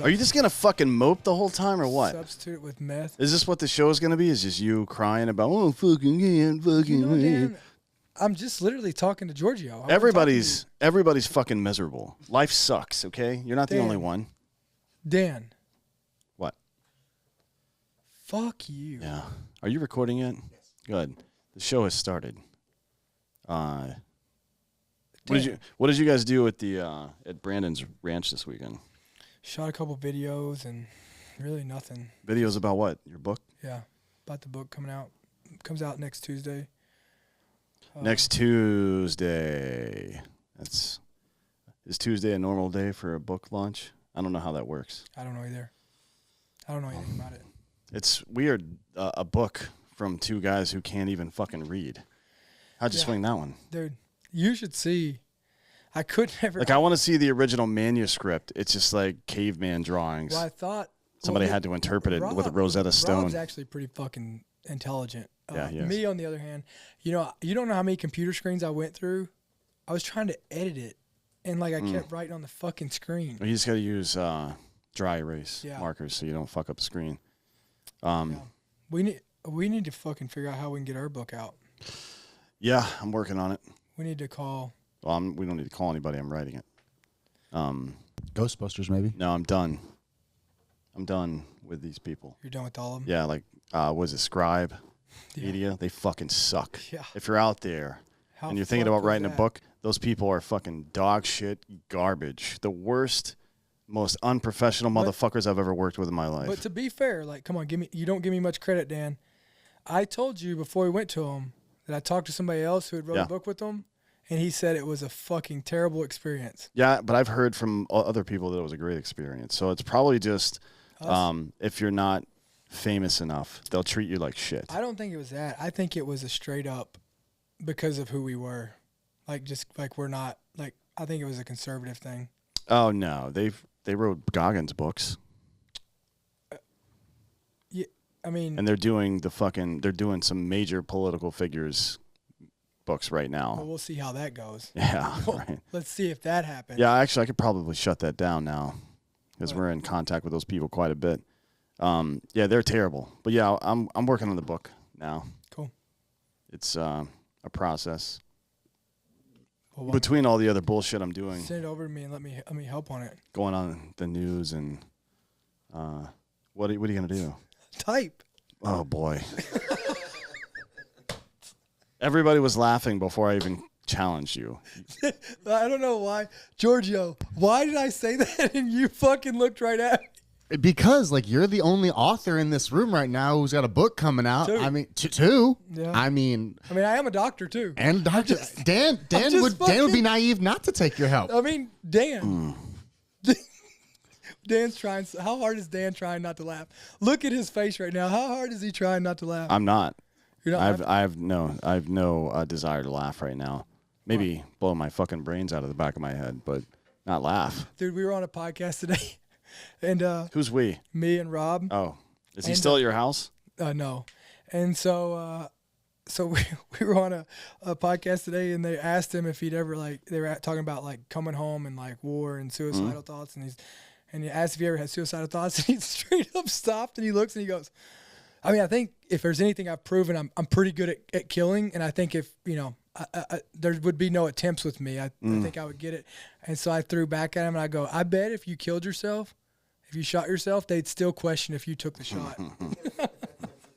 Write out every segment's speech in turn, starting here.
Are you just gonna fucking mope the whole time or what? Substitute it with meth. Is this what the show is gonna be? Is just you crying about fucking yeah, fucking Dan, I'm just literally talking to Giorgio. Everybody's fucking miserable. Life sucks. Okay, you're not the only one. Dan. What? Fuck you. Yeah. Are you recording yet? Yes. Good. The show has started. What did you guys do at the at Brandon's ranch this weekend? Shot a couple videos and really nothing. Videos about what? Your book? Yeah, about the book coming out. Comes out next Tuesday. Next Tuesday. Is Tuesday a normal day for a book launch? I don't know how that works. I don't know either. I don't know anything about it. It's weird. A book from two guys who can't even fucking read. How'd you swing that one? Dude, you should see. I could never. I want to see the original manuscript. It's just like caveman drawings. Well, I thought somebody had to interpret it with a Rosetta Stone. Rob's actually pretty fucking intelligent. Yeah, he is. Me, on the other hand, you don't know how many computer screens I went through. I was trying to edit it, and I kept writing on the fucking screen. You just got to use dry erase markers so you don't fuck up the screen. We need to fucking figure out how we can get our book out. Yeah, I'm working on it. We need to call. Well, we don't need to call anybody. I'm writing it. Ghostbusters, maybe? No, I'm done. I'm done with these people. You're done with all of them? Yeah, was it Scribe Media? They fucking suck. Yeah. If you're out there and you're thinking about writing a book, those people are fucking dog shit garbage. The worst, most unprofessional motherfuckers I've ever worked with in my life. But to be fair, come on, you don't give me much credit, Dan. I told you before we went to him that I talked to somebody else who had wrote a book with them, and he said it was a fucking terrible experience. Yeah, but I've heard from other people that it was a great experience. So it's probably just if you're not famous enough, they'll treat you like shit. I don't think it was that. I think it was a straight up because of who we were. We're not, I think it was a conservative thing. Oh, no. They wrote Goggins books. Yeah, I mean. And they're doing some major political figures books right now. Well, we'll see how that goes. Yeah, right. Let's see if that happens. Yeah, actually, I could probably shut that down now because we're in contact with those people quite a bit. Yeah, they're terrible. But yeah, I'm working on the book now. Cool. It's a process. Well, between all the other bullshit I'm doing. Send it over to me and let me help on it. Going on the news and what are you gonna do? Type. Oh boy. Everybody was laughing before I even challenged you. I don't know why. Giorgio, why did I say that and you fucking looked right at me? Because you're the only author in this room right now who's got a book coming out. Two. I mean, two. Yeah. I mean, I am a doctor too. And doctor Dan would be naive not to take your help. I mean, Dan. Dan's trying. How hard is Dan trying not to laugh? Look at his face right now. How hard is he trying not to laugh? I'm not. You're not. I have no desire to laugh right now. Maybe blow my fucking brains out of the back of my head, but not laugh. Dude, we were on a podcast today. And who's we? Me and Rob. Oh, is he still at your house? No. And so we were on a podcast today, and they asked him if he'd ever they were talking about coming home and war and suicidal thoughts, and he asked if he ever had suicidal thoughts, and he straight up stopped and he looks and he goes, I mean, I think if there's anything I've proven, I'm pretty good at killing, and I think if there would be no attempts with me, I think I would get it. And so I threw back at him and I go, I bet if you killed yourself. If you shot yourself, they'd still question if you took the shot.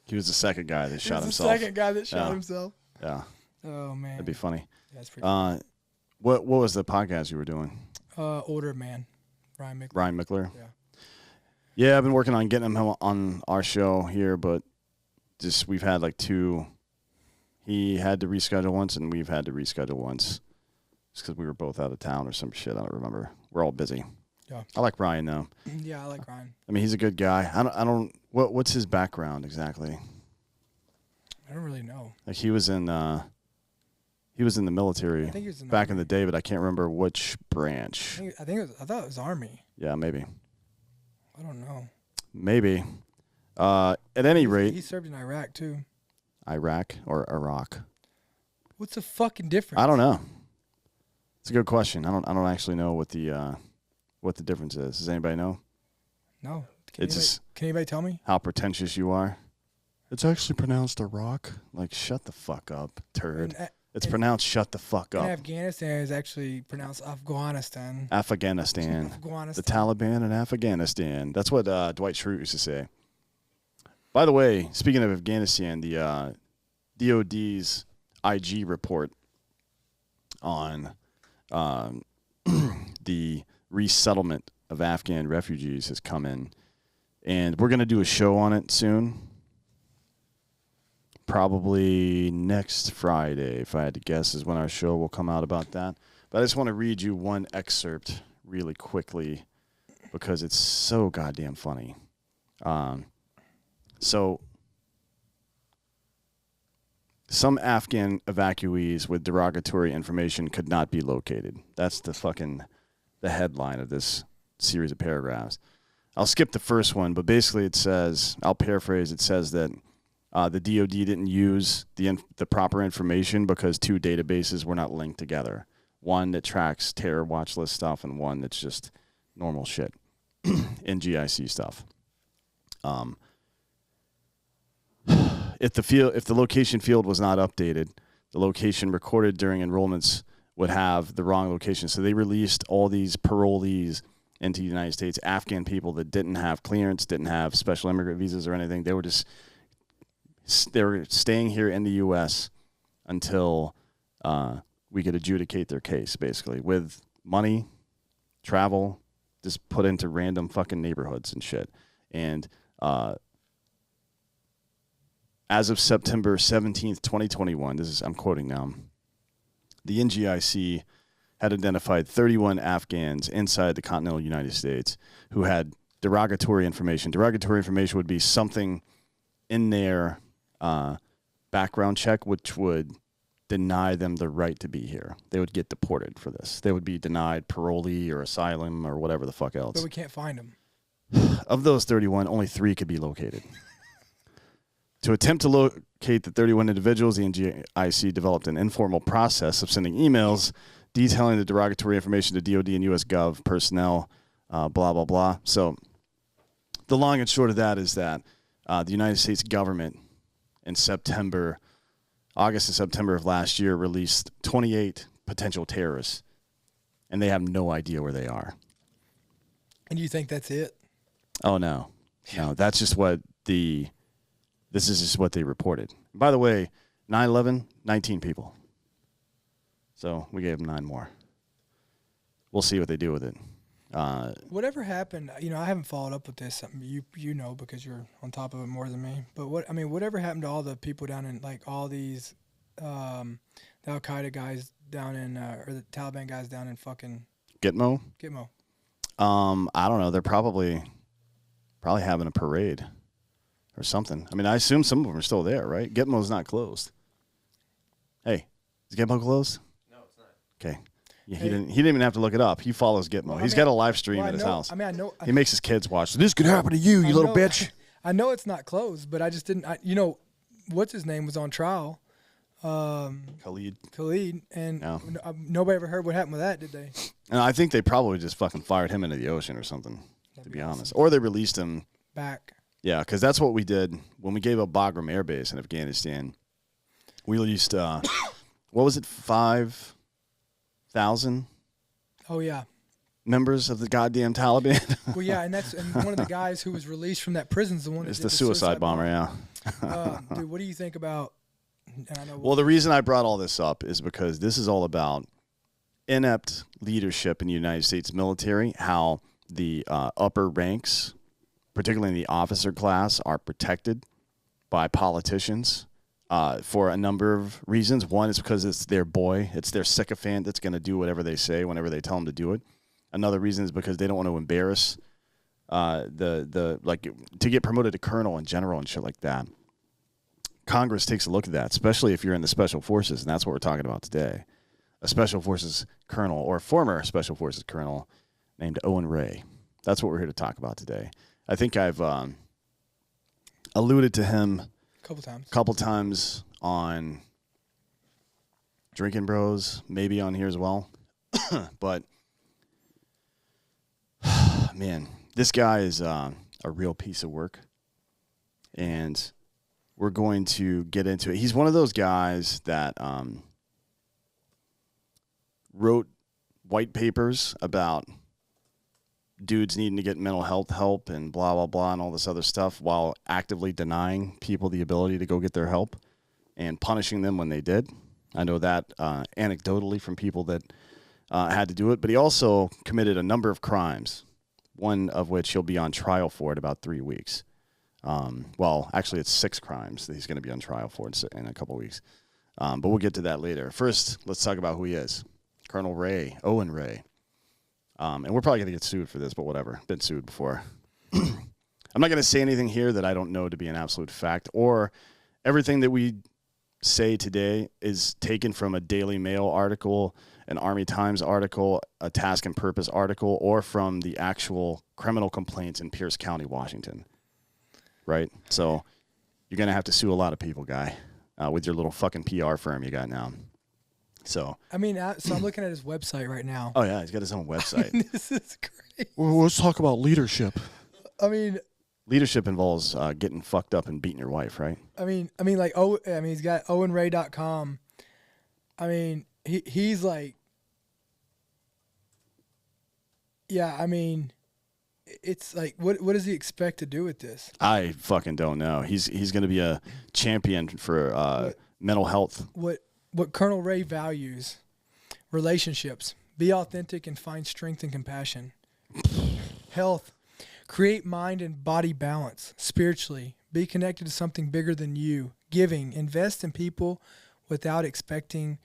He was the second guy that shot himself. The second guy that shot himself. Yeah. Oh man. That'd be funny. Yeah, that's pretty funny. What was the podcast you were doing? Order of Man. Ryan Mickler. Ryan Mickler. Yeah. Yeah, I've been working on getting him on our show here, but just we've had two. He had to reschedule once, and we've had to reschedule once, just because we were both out of town or some shit. I don't remember. We're all busy. Yeah. I like Ryan though. Yeah, I like Ryan. I mean, he's a good guy. I don't. What's his background exactly? I don't really know. He was in the military. I think he was in back in the day, but I can't remember which branch. I thought it was Army. Yeah, maybe. I don't know. Maybe. At any rate, he served in Iraq too. Iraq or Iraq? What's the fucking difference? I don't know. It's a good question. I don't actually know what the difference is. Does anybody know? No. Can anybody tell me? How pretentious you are. It's actually pronounced Iraq. Like, shut the fuck up, turd. It's pronounced shut the fuck up. And Afghanistan is actually pronounced Afghanistan. Afghanistan. The Taliban in Afghanistan. That's what Dwight Schrute used to say. By the way, speaking of Afghanistan, the DOD's IG report on the resettlement of Afghan refugees has come in. And we're going to do a show on it soon. Probably next Friday, if I had to guess, is when our show will come out about that. But I just want to read you one excerpt really quickly because it's so goddamn funny. So some Afghan evacuees with derogatory information could not be located. That's the headline of this series of paragraphs. I'll skip the first one, but basically it says, I'll paraphrase, it says that the DOD didn't use the proper information because two databases were not linked together. One that tracks terror watch list stuff and one that's just normal shit, NGIC stuff. If the location field was not updated, the location recorded during enrollments would have the wrong location. So they released all these parolees into the United States, Afghan people that didn't have clearance, didn't have special immigrant visas or anything. They were staying here in the U.S. until we could adjudicate their case, basically, with money, travel, just put into random fucking neighborhoods and shit. And as of September 17th, 2021, I'm quoting now, the NGIC had identified 31 Afghans inside the continental United States who had derogatory information. Derogatory information would be something in their background check which would deny them the right to be here. They would get deported for this. They would be denied parolee or asylum or whatever the fuck else. But we can't find them. Of those 31, only 3 could be located. To attempt to locate the 31 individuals, the NGIC developed an informal process of sending emails detailing the derogatory information to DOD and U.S. Gov personnel, blah, blah, blah. So the long and short of that is that the United States government in August and September of last year released 28 potential terrorists, and they have no idea where they are. And you think that's it? Oh, no. No, that's just this is just what they reported. By the way, 9/11, 19 people. So we gave them 9 more. We'll see what they do with it. Whatever happened, I haven't followed up with this. You know because you're on top of it more than me. But whatever happened to all the people down in all these the Al Qaeda guys down in or the Taliban guys down in fucking Gitmo? Gitmo. I don't know. They're probably having a parade or something. I mean, I assume some of them are still there, right? Gitmo's not closed. Hey, is Gitmo closed? No, it's not. Okay. Yeah, he didn't even have to look it up. He follows Gitmo. Well, He's got a live stream at his house. I know. He makes his kids watch. This could happen to you, you little bitch. I know it's not closed, but I just didn't. What's his name was on trial. Khalid, and nobody ever heard what happened with that, did they? And I think they probably just fucking fired him into the ocean or something, to be honest. Or they released him back. Yeah, because that's what we did when we gave up Bagram Air Base in Afghanistan. We released, what was it, 5,000? Oh, yeah. Members of the goddamn Taliban. Well, yeah, and one of the guys who was released from that prison is the one. It's the suicide bomber, yeah. Dude, what do you think about? Well, the reason I brought all this up is because this is all about inept leadership in the United States military. How the upper ranks, particularly in the officer class, are protected by politicians for a number of reasons. One is because it's their boy, it's their sycophant that's going to do whatever they say whenever they tell them to do it. Another reason is because they don't want to embarrass to get promoted to colonel in general and shit like that. Congress takes a look at that, especially if you're in the Special Forces, and that's what we're talking about today. A Special Forces colonel or former Special Forces colonel named Owen Ray. That's what we're here to talk about today. I think I've alluded to him a couple times on Drinking Bros, maybe on here as well. But, man, this guy is a real piece of work, and we're going to get into it. He's one of those guys that wrote white papers about dudes needing to get mental health help and blah, blah, blah, and all this other stuff while actively denying people the ability to go get their help and punishing them when they did. I know that anecdotally from people that had to do it. But he also committed a number of crimes, one of which he'll be on trial for in about 3 weeks. Well, actually, it's 6 crimes that he's going to be on trial for in a couple weeks. But we'll get to that later. First, let's talk about who he is. Colonel Ray, Owen Ray. And we're probably going to get sued for this, but whatever. Been sued before. I'm not going to say anything here that I don't know to be an absolute fact, or everything that we say today is taken from a Daily Mail article, an Army Times article, a Task and Purpose article, or from the actual criminal complaints in Pierce County, Washington. Right? So you're going to have to sue a lot of people, guy, with your little fucking PR firm you got now. So I mean, so I'm looking at his website right now. Oh, yeah, he's got his own website. This is crazy. Well, let's talk about leadership. I mean, leadership involves getting fucked up and beating your wife, right? I mean, like, he's got owenray.com. I mean, he's like, yeah, I mean, it's like, what does he expect to do with this? I fucking don't know. He's going to be a champion for mental health. What Colonel Ray values: relationships, be authentic and find strength and compassion. Health, create mind and body balance. Spiritually, be connected to something bigger than you. Giving, invest in people without expecting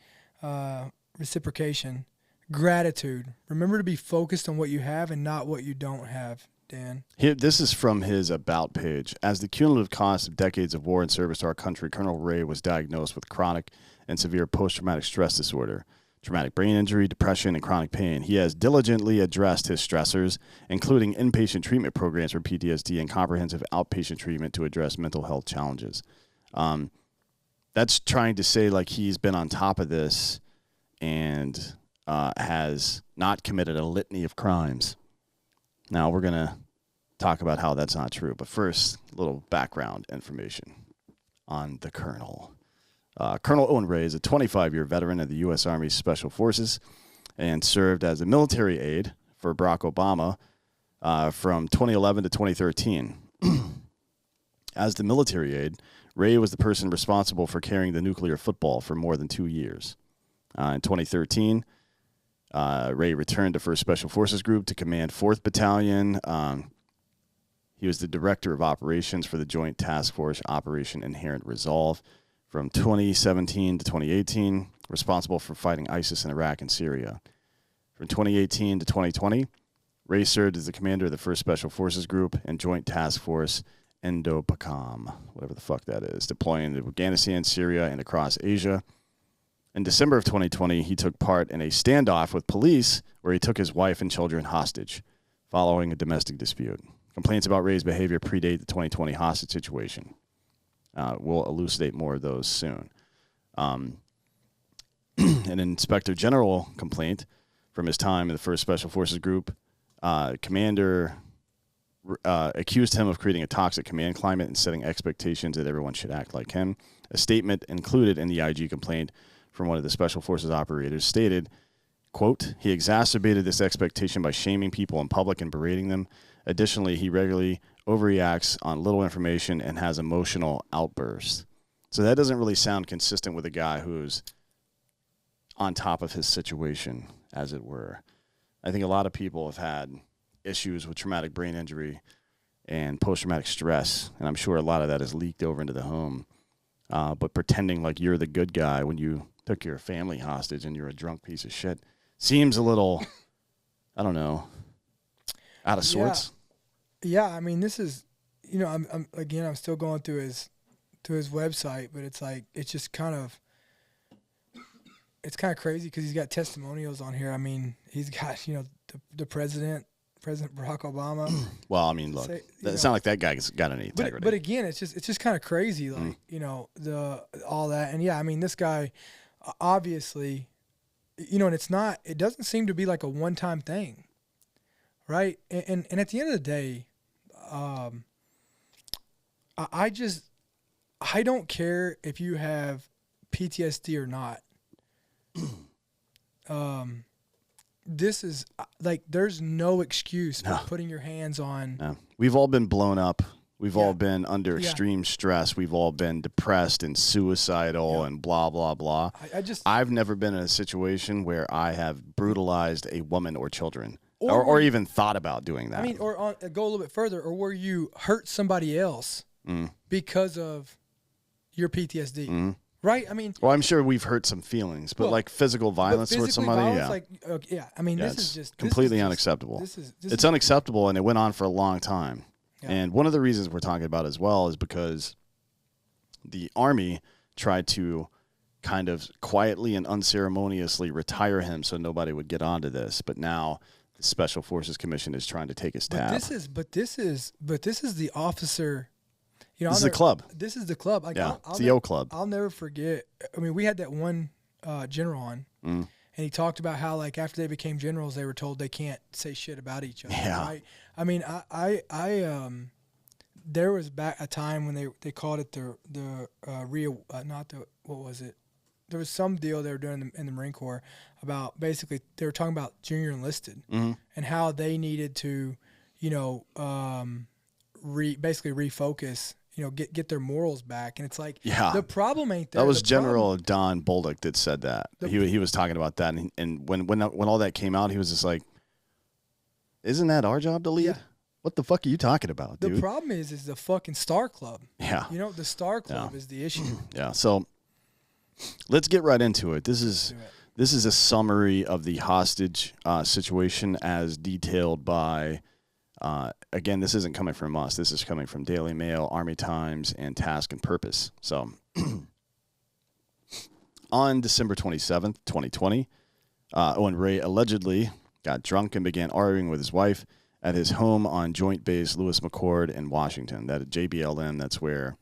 reciprocation. Gratitude, remember to be focused on what you have and not what you don't have. Dan. This is from his About page. As the cumulative cost of decades of war and service to our country, Colonel Ray was diagnosed with chronic and severe post-traumatic stress disorder, traumatic brain injury, depression, and chronic pain. He has diligently addressed his stressors, including inpatient treatment programs for PTSD and comprehensive outpatient treatment to address mental health challenges. That's trying to say like he's been on top of this and has not committed a litany of crimes. Now, we're going to talk about how that's not true. But first, a little background information on the Colonel. Colonel Owen Ray is a 25-year veteran of the U.S. Army Special Forces and served as a military aide for Barack Obama from 2011 to 2013. As the military aide, Ray was the person responsible for carrying the nuclear football for more than 2 years. In 2013, Ray returned to 1st Special Forces Group to command 4th Battalion. He was the director of operations for the Joint Task Force Operation Inherent Resolve from 2017 to 2018, responsible for fighting ISIS in Iraq and Syria. From 2018 to 2020, Ray served as the commander of the 1st Special Forces Group and Joint Task Force Indo-PACOM, whatever the fuck that is, deploying to Afghanistan, Syria, and across Asia. In December of 2020, he took part in a standoff with police where he took his wife and children hostage following a domestic dispute. Complaints about Ray's behavior predate the 2020 hostage situation. We'll elucidate more of those soon. An Inspector General complaint from his time in the 1st Special Forces Group, Commander accused him of creating a toxic command climate and setting expectations that everyone should act like him. A statement included in the IG complaint from one of the Special Forces operators stated, quote, he exacerbated this expectation by shaming people in public and berating them. Additionally, he regularly overreacts on little information and has emotional outbursts. So that doesn't really sound consistent with a guy who's on top of his situation, as it were. I think a lot of people have had issues with traumatic brain injury and post-traumatic stress, and I'm sure a lot of that is leaked over into the home. But pretending like you're the good guy when you took your family hostage and you're a drunk piece of shit seems a little, I don't know, out of sorts. Yeah, I mean, this is, you know, I'm still going through his website, but it's like it's just kind of crazy because he's got testimonials on here. I mean, he's got, you know, the President Barack Obama. Well, I mean, look, it's not like that guy's got any integrity. But again, it's just kind of crazy, like you know, all that, and yeah, I mean, this guy obviously, you know, and it doesn't seem to be like a one-time thing, right? And at the end of the day, I don't care if you have PTSD or not. This is like, there's no excuse for putting your hands on. No. We've all been blown up. We've all been under extreme stress. We've all been depressed and suicidal and blah, blah, blah. I've never been in a situation where I have brutalized a woman or children or even thought about doing that. I mean, or go a little bit further, or where you hurt somebody else because of your PTSD. Right? I mean, well, I'm sure we've hurt some feelings, but like physical violence towards somebody, I mean, this is just completely unacceptable. It's unacceptable, and it went on for a long time. Yeah. And one of the reasons we're talking about as well is because the Army tried to kind of quietly and unceremoniously retire him so nobody would get onto this. But now the Special Forces Commission is trying to take his tab. But this is the officer. You know, this is the club. This is the club. Like, it's the O Club. I'll never forget. I mean, we had that one general on, and he talked about how, like, after they became generals, they were told they can't say shit about each other. Yeah. Right? I mean, there was back a time when they called it what was it? There was some deal they were doing in the Marine Corps about, basically they were talking about junior enlisted and how they needed to, you know, basically refocus. You know, get their morals back, and it's like the problem ain't there. That was General Don Bolduc that said that. He was talking about that, and when all that came out, he was just like, "Isn't that our job to lead? Yeah. What the fuck are you talking about, dude?" The problem is the fucking Star Club. Yeah, you know, the Star Club is the issue. Yeah, so let's get right into it. This is a summary of the hostage situation as detailed by. Again, this isn't coming from us. This is coming from Daily Mail, Army Times, and Task and Purpose. So, on December 27th, 2020, Owen Ray allegedly got drunk and began arguing with his wife at his home on Joint Base Lewis McChord in Washington. That at JBLM, that's where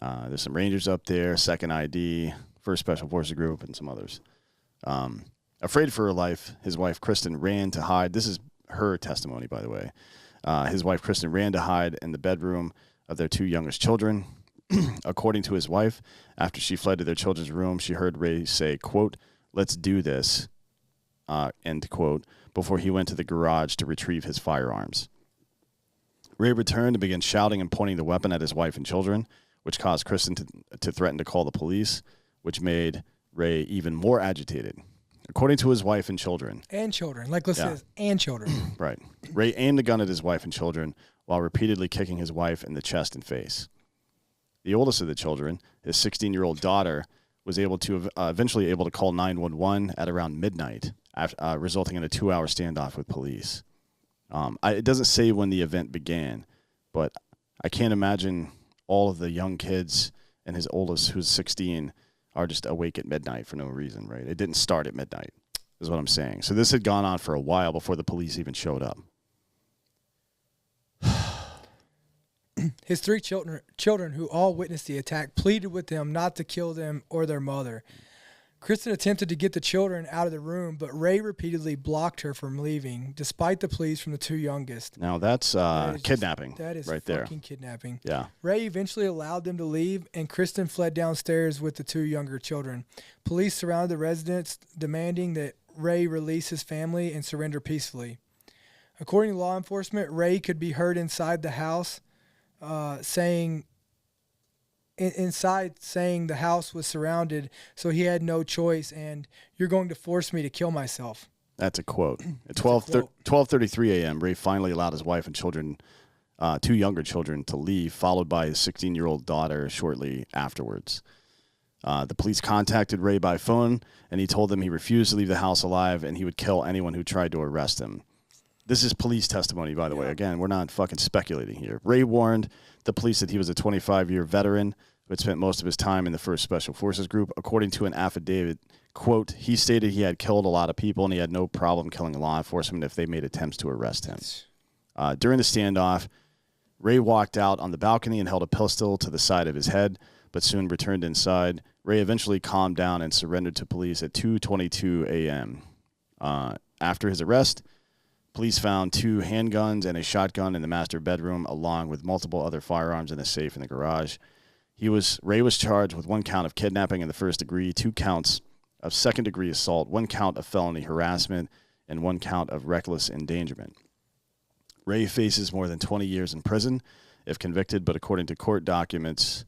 there's some Rangers up there, 2nd ID, 1st Special Forces Group, and some others. Afraid for her life, his wife, Kristen, ran to hide. This is her testimony, by the way. His wife, Kristen, ran to hide in the bedroom of their 2 youngest children. According to his wife, after she fled to their children's room, she heard Ray say, quote, "Let's do this," end quote, before he went to the garage to retrieve his firearms. Ray returned and began shouting and pointing the weapon at his wife and children, which caused Kristen to threaten to call the police, which made Ray even more agitated. According to his wife and children. And children. Like, let's say and children. Right. Ray aimed the gun at his wife and children while repeatedly kicking his wife in the chest and face. The oldest of the children, his 16-year-old daughter, was eventually able to call 911 at around midnight, resulting in a 2-hour standoff with police. It doesn't say when the event began, but I can't imagine all of the young kids and his oldest, who's 16, are just awake at midnight for no reason, right? It didn't start at midnight, is what I'm saying. So this had gone on for a while before the police even showed up. His 3 children, who all witnessed the attack, pleaded with them not to kill them or their mother. Kristen attempted to get the children out of the room, but Ray repeatedly blocked her from leaving, despite the pleas from the 2 youngest. Now that's kidnapping. That is right fucking kidnapping. Yeah. Ray eventually allowed them to leave, and Kristen fled downstairs with the 2 younger children. Police surrounded the residence, demanding that Ray release his family and surrender peacefully. According to law enforcement, Ray could be heard inside the house, saying the house was surrounded, so he had no choice, and "You're going to force me to kill myself." That's a quote. At 12:33 a.m., Ray finally allowed his wife and children, 2 younger children, to leave, followed by his 16-year-old daughter shortly afterwards. The police contacted Ray by phone, and he told them he refused to leave the house alive, and he would kill anyone who tried to arrest him. This is police testimony, by the way. Again, we're not fucking speculating here. Ray warned the police that he was a 25-year veteran who had spent most of his time in the 1st Special Forces Group. According to an affidavit, quote, he stated he had killed a lot of people and he had no problem killing law enforcement if they made attempts to arrest him. During the standoff, Ray walked out on the balcony and held a pistol to the side of his head, but soon returned inside. Ray eventually calmed down and surrendered to police at 2:22 a.m. After his arrest, Police found 2 handguns and a shotgun in the master bedroom, along with multiple other firearms in a safe in the garage. Ray was charged with 1 count of kidnapping in the first degree, 2 counts of second-degree assault, 1 count of felony harassment, and 1 count of reckless endangerment. Ray faces more than 20 years in prison if convicted, but according to court documents,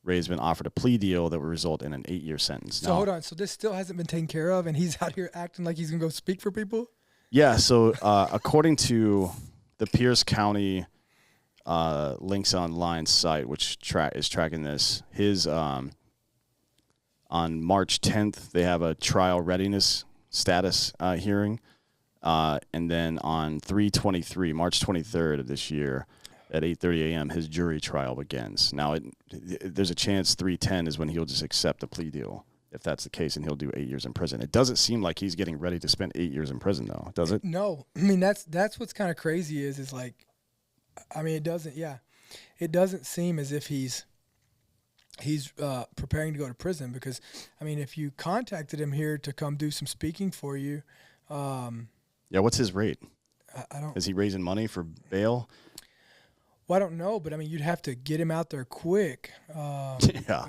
Ray's been offered a plea deal that will result in an 8-year sentence. So hold on. So this still hasn't been taken care of, and he's out here acting like he's going to go speak for people? Yeah, so according to the Pierce County Links Online site, which is tracking this, his on March 10th, they have a trial readiness status hearing. And then on 3/23, March 23rd of this year, at 8:30 a.m., his jury trial begins. Now, there's a chance 3/10 is when he'll just accept the plea deal, if that's the case, and he'll do 8 years in prison. It doesn't seem like he's getting ready to spend 8 years in prison, though, does it? No. I mean, that's what's kind of crazy is like, I mean, it doesn't seem as if he's preparing to go to prison, because, I mean, if you contacted him here to come do some speaking for you. Yeah, what's his rate? I don't. Is he raising money for bail? Well, I don't know, but I mean, you'd have to get him out there quick. Yeah.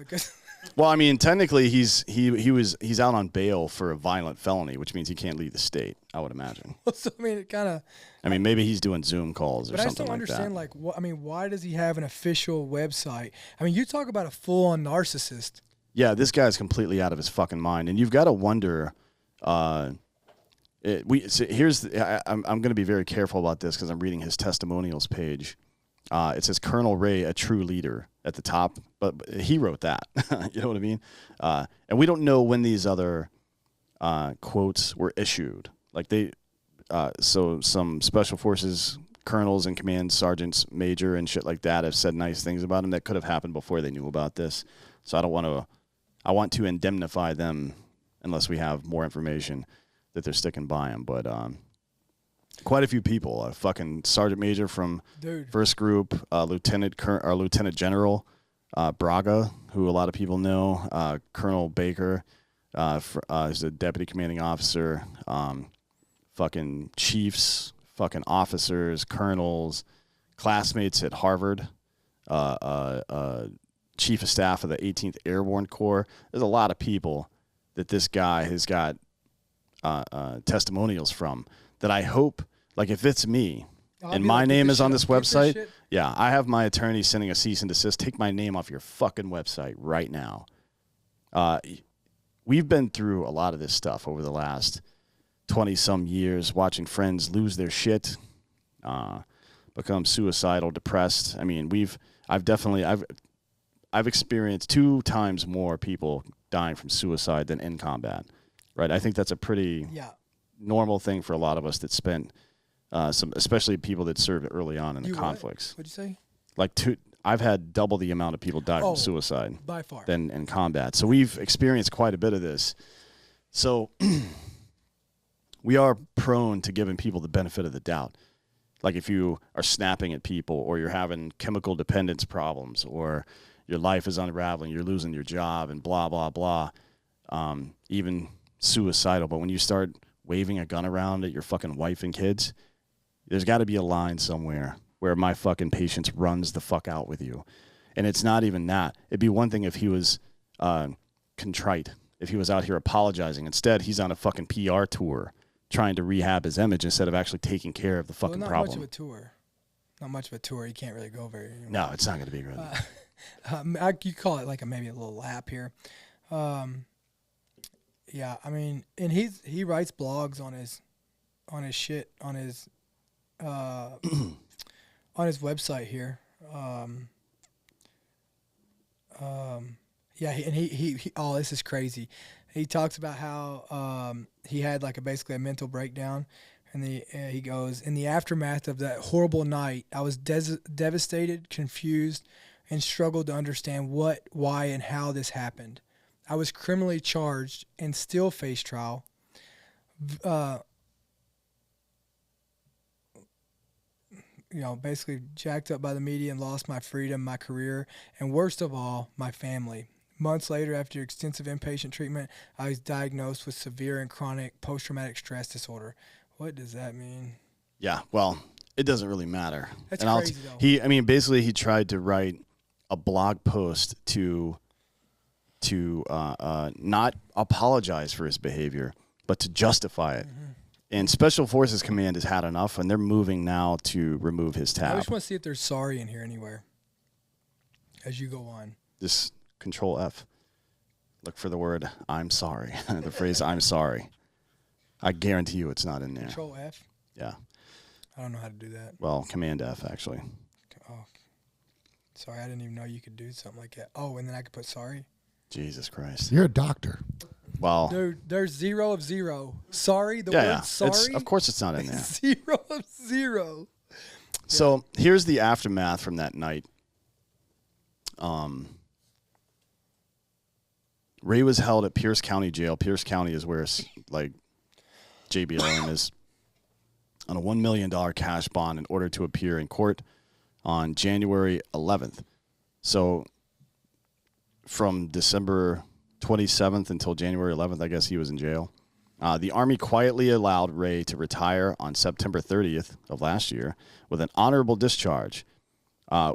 Well, I mean, technically, he's out on bail for a violent felony, which means he can't leave the state, I would imagine. So I mean, it kind of. I mean, maybe he's doing Zoom calls or something like that. But I just don't understand, like, what? I mean, why does he have an official website? I mean, you talk about a full-on narcissist. Yeah, this guy's completely out of his fucking mind, and you've got to wonder. I'm going to be very careful about this because I'm reading his testimonials page. It says Colonel Ray, a true leader at the top, but he wrote that. You know what I mean? And we don't know when these other quotes were issued. Like so some special forces colonels and command sergeants major and shit like that have said nice things about him that could have happened before they knew about this. So I want to indemnify them unless we have more information that they're sticking by him. But quite a few people, a fucking sergeant major from first group, Lieutenant General Braga, who a lot of people know, Colonel Baker, is a deputy commanding officer, fucking chiefs, fucking officers, colonels, classmates at Harvard, chief of staff of the 18th Airborne Corps. There's a lot of people that this guy has got testimonials from that I hope, like, if it's me and my name is on this website, yeah, I have my attorney sending a cease and desist. Take my name off your fucking website right now. We've been through a lot of this stuff over the last 20-some years, watching friends lose their shit, become suicidal, depressed. I mean, I've experienced 2 times more people dying from suicide than in combat. Right, I think that's a pretty normal thing for a lot of us that spent especially people that served early on in the conflicts. What'd you say? Like I've had double the amount of people die from suicide by far than in combat. So we've experienced quite a bit of this. So we are prone to giving people the benefit of the doubt. Like if you are snapping at people, or you're having chemical dependence problems, or your life is unraveling, you're losing your job, and blah blah blah. Even suicidal, but when you start waving a gun around at your fucking wife and kids, there's got to be a line somewhere where my fucking patience runs the fuck out with you. And it's not even that. It'd be one thing if he was contrite, if he was out here apologizing. Instead, he's on a fucking PR tour trying to rehab his image instead of actually taking care of the fucking problem. Not much of a tour. Not much of a tour. You can't really go very. No, it's not going to be really. You call it like maybe a little lap here. Yeah, I mean, and he writes blogs on his website here. Yeah, he this is crazy. He talks about how he had like basically a mental breakdown, and he goes, in the aftermath of that horrible night, I was devastated, confused, and struggled to understand what, why, and how this happened. I was criminally charged and still face trial. Basically jacked up by the media and lost my freedom, my career, and worst of all, my family. Months later, after extensive inpatient treatment, I was diagnosed with severe and chronic post-traumatic stress disorder. What does that mean? Yeah, well, it doesn't really matter. That's and crazy, though. Basically he tried to write a blog post to not apologize for his behavior, but to justify it. Mm-hmm. And Special Forces Command has had enough, and they're moving now to remove his tab. I just want to see if there's sorry in here anywhere as you go on. Just Control F. Look for the word "I'm sorry." The phrase "I'm sorry." I guarantee you it's not in there. Control F? Yeah. I don't know how to do that. Well, Command F, actually. Oh, sorry, I didn't even know you could do something like that. Oh, and then I could put sorry? Jesus Christ. You're a doctor. Well, dude, there's 0 of 0. Sorry, the word sorry. Of course it's not in there. 0 of 0. So here's the aftermath from that night. Ray was held at Pierce County Jail. Pierce County is where JBLM is, on a $1 million cash bond in order to appear in court on January 11th. So from December 27th until January 11th, I guess he was in jail. The Army quietly allowed Ray to retire on September 30th of last year with an honorable discharge,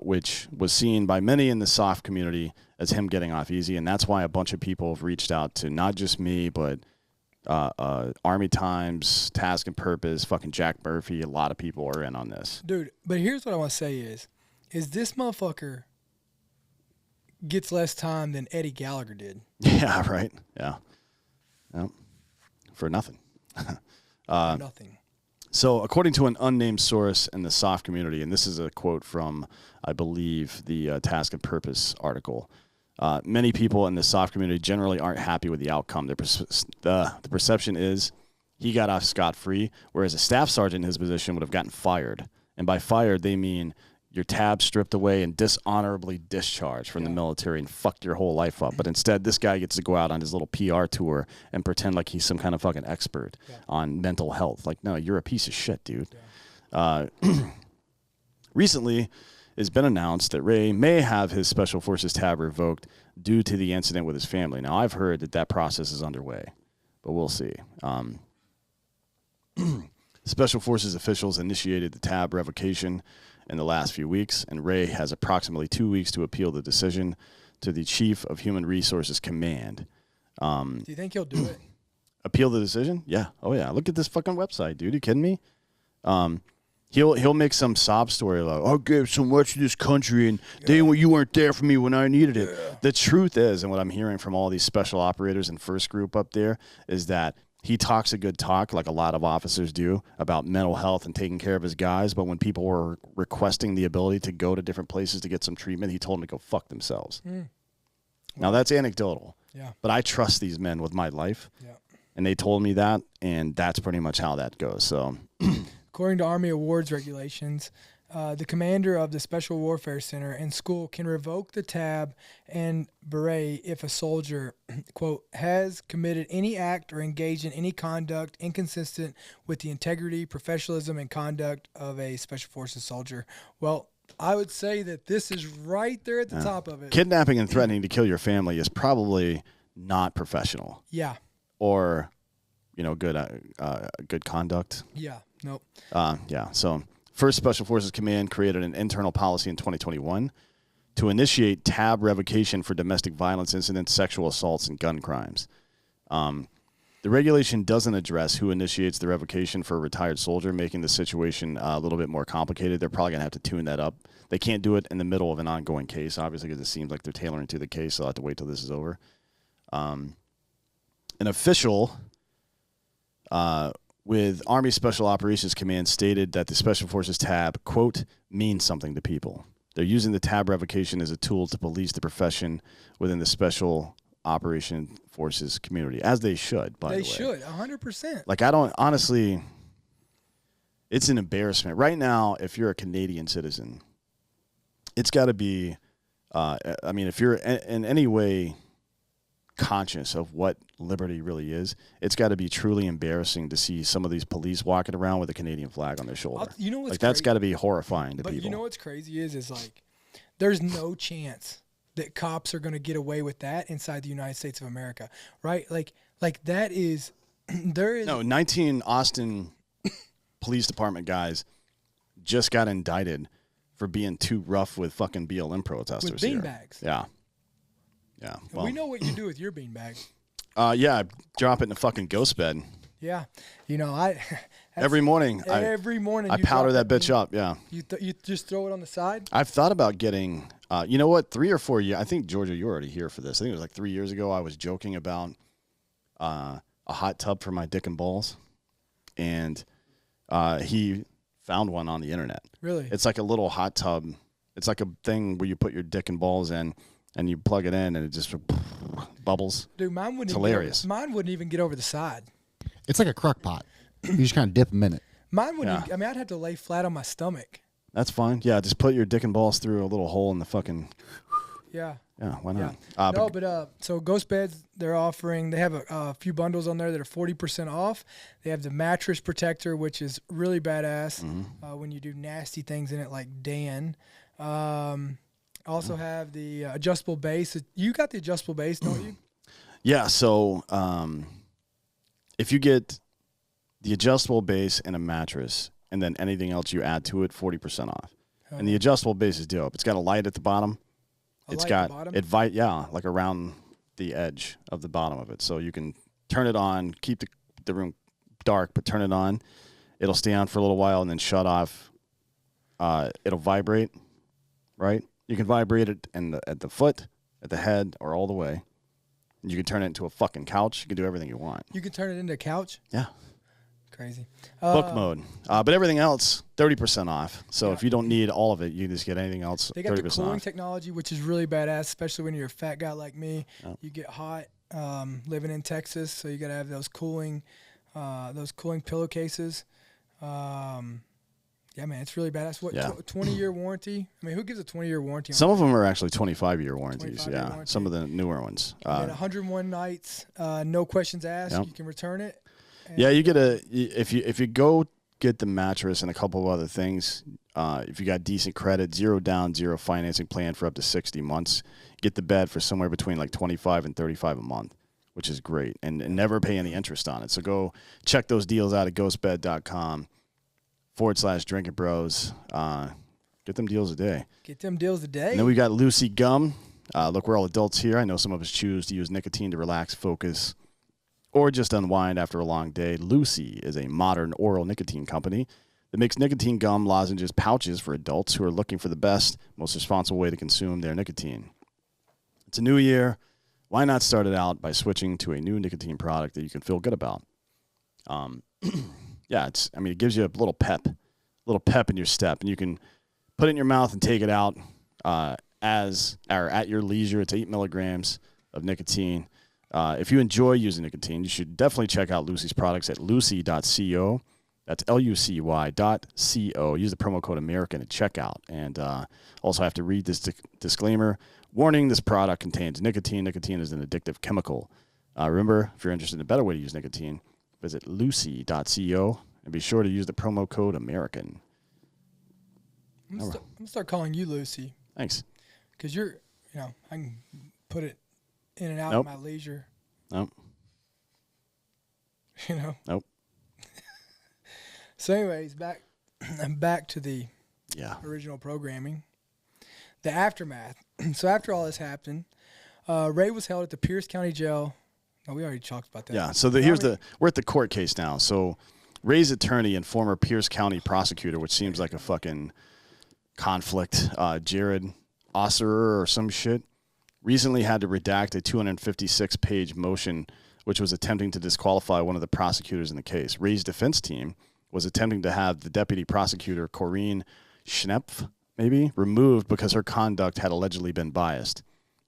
which was seen by many in the SOF community as him getting off easy. And that's why a bunch of people have reached out to not just me, but Army Times, Task and Purpose, fucking Jack Murphy. A lot of people are in on this. Dude, but here's what I want to say is this motherfucker gets less time than Eddie Gallagher did. Yeah, right. Yeah. Yep. For nothing. For nothing. So according to an unnamed source in the SOF community, and this is a quote from, I believe, the Task and Purpose article, many people in the SOF community generally aren't happy with the outcome. The perception is he got off scot-free, whereas a staff sergeant in his position would have gotten fired. And by fired, they mean your tab stripped away and dishonorably discharged from the military and fucked your whole life up. But instead, this guy gets to go out on his little PR tour and pretend like he's some kind of fucking expert on mental health. Like, no, you're a piece of shit, dude. Yeah. Recently, it's been announced that Ray may have his Special Forces tab revoked due to the incident with his family. Now, I've heard that process is underway, but we'll see. Special Forces officials initiated the tab revocation in the last few weeks, and Ray has approximately 2 weeks to appeal the decision to the Chief of Human Resources Command. Do you think he'll do it? Appeal the decision? Yeah. Oh, yeah. Look at this fucking website, dude. You kidding me? He'll make some sob story like, I gave so much to this country, and you weren't there for me when I needed it. Yeah. The truth is, and what I'm hearing from all these special operators and first group up there, is that he talks a good talk, like a lot of officers do, about mental health and taking care of his guys. But when people were requesting the ability to go to different places to get some treatment, he told them to go fuck themselves. Now, that's anecdotal. Yeah. But I trust these men with my life. Yeah. And they told me that, and that's pretty much how that goes. So, according to Army awards regulations, the commander of the Special Warfare Center and school can revoke the tab and beret if a soldier, quote, has committed any act or engaged in any conduct inconsistent with the integrity, professionalism, and conduct of a Special Forces soldier. Well, I would say that this is right there at the top of it. Kidnapping and threatening to kill your family is probably not professional. Yeah. Or, good conduct. Yeah. Nope. Yeah. So, First Special Forces Command created an internal policy in 2021 to initiate tab revocation for domestic violence incidents, sexual assaults, and gun crimes. The regulation doesn't address who initiates the revocation for a retired soldier, making the situation a little bit more complicated. They're probably going to have to tune that up. They can't do it in the middle of an ongoing case, obviously, because it seems like they're tailoring to the case. So they'll have to wait till this is over. An official with Army Special Operations Command stated that the Special Forces tab, quote, means something to people. They're using the tab revocation as a tool to police the profession within the Special Operation Forces community, as they should, by the way. They should, 100%. Like, I don't, honestly, it's an embarrassment. Right now, if you're a Canadian citizen, it's got to be, if you're in any way conscious of what liberty really is, it's got to be truly embarrassing to see some of these police walking around with a Canadian flag on their shoulder. You know what's like, that's got to be horrifying to people. But you know what's crazy is like, there's no chance that cops are going to get away with that inside the United States of America, right? Like that is, there is. No, 19 Austin police department guys just got indicted for being too rough with fucking BLM protesters. With here. beanbags. Yeah. Yeah. Well, we know what you do with your beanbag. Yeah, I drop it in a fucking Ghostbed. Yeah. You know, Every morning. Every morning. I powder that bitch up, yeah. You just throw it on the side? I've thought about getting, you know what, 3 or 4 years. I think, Georgia, you were already here for this. I think it was like 3 years ago. I was joking about a hot tub for my dick and balls. And he found one on the internet. Really? It's like a little hot tub. It's like a thing where you put your dick and balls in, and you plug it in, and it just bubbles. Dude, mine wouldn't. It's hilarious. Mine wouldn't even get over the side. It's like a crock pot. You just kind of dip them in it. Mine wouldn't. I mean, I'd have to lay flat on my stomach. That's fine. Yeah, just put your dick and balls through a little hole in the fucking. Yeah. Yeah, why not? Yeah. So Ghostbeds, they have a few bundles on there that are 40% off. They have the mattress protector, which is really badass when you do nasty things in it, like Dan. Also have the adjustable base. You got the adjustable base, don't you? Yeah. So if you get the adjustable base and a mattress, and then anything else you add to it, 40% off. Oh. And the adjustable base is dope. It's got a light at the bottom. It's got like around the edge of the bottom of it, so you can turn it on, keep the room dark, but turn it on. It'll stay on for a little while and then shut off. It'll vibrate, right? You can vibrate it at the foot, at the head, or all the way. And you can turn it into a fucking couch. You can do everything you want. You can turn it into a couch? Yeah. Crazy. Book mode. But everything else, 30% off. So if you don't need all of it, you can just get anything else 30% off. They got the cooling technology, which is really badass, especially when you're a fat guy like me. Yep. You get hot living in Texas, so you got to have those cooling pillowcases. Yeah, man, it's really badass. What, 20-year warranty? I mean, who gives a 20-year warranty? Some of them are actually 25-year warranties, warranty. Some of the newer ones. And 101 nights, no questions asked. Yep. You can return it. Yeah, you get if you go get the mattress and a couple of other things, if you got decent credit, 0 down, 0 financing plan for up to 60 months, get the bed for somewhere between like $25 and $35 a month, which is great, and never pay any interest on it. So go check those deals out at ghostbed.com/Drinking Bros. Get them deals a day. Get them deals a day. And then we got Lucy Gum. Look, we're all adults here. I know some of us choose to use nicotine to relax, focus, or just unwind after a long day. Lucy is a modern oral nicotine company that makes nicotine gum, lozenges, pouches for adults who are looking for the best, most responsible way to consume their nicotine. It's a new year. Why not start it out by switching to a new nicotine product that you can feel good about? Yeah, it gives you a little pep in your step, and you can put it in your mouth and take it out at your leisure. It's 8 milligrams of nicotine. If you enjoy using nicotine, you should definitely check out Lucy's products at lucy.co. That's lucy.co. Use the promo code American at checkout. And also have to read this disclaimer. Warning, this product contains nicotine. Nicotine is an addictive chemical. Remember, if you're interested in a better way to use nicotine, visit lucy.co and be sure to use the promo code American. I'm going to start calling you Lucy. Thanks. Because I can put it in and out at my leisure. Nope. Nope. So anyways, back to the original programming. The aftermath. So after all this happened, Ray was held at the Pierce County Jail. Oh, we already talked about that. Yeah, so we're at the court case now. So Ray's attorney and former Pierce County prosecutor, which seems like a fucking conflict, Jared Osserer or some shit, recently had to redact a 256-page motion which was attempting to disqualify one of the prosecutors in the case. Ray's defense team was attempting to have the deputy prosecutor, Corinne Schnepf, removed because her conduct had allegedly been biased.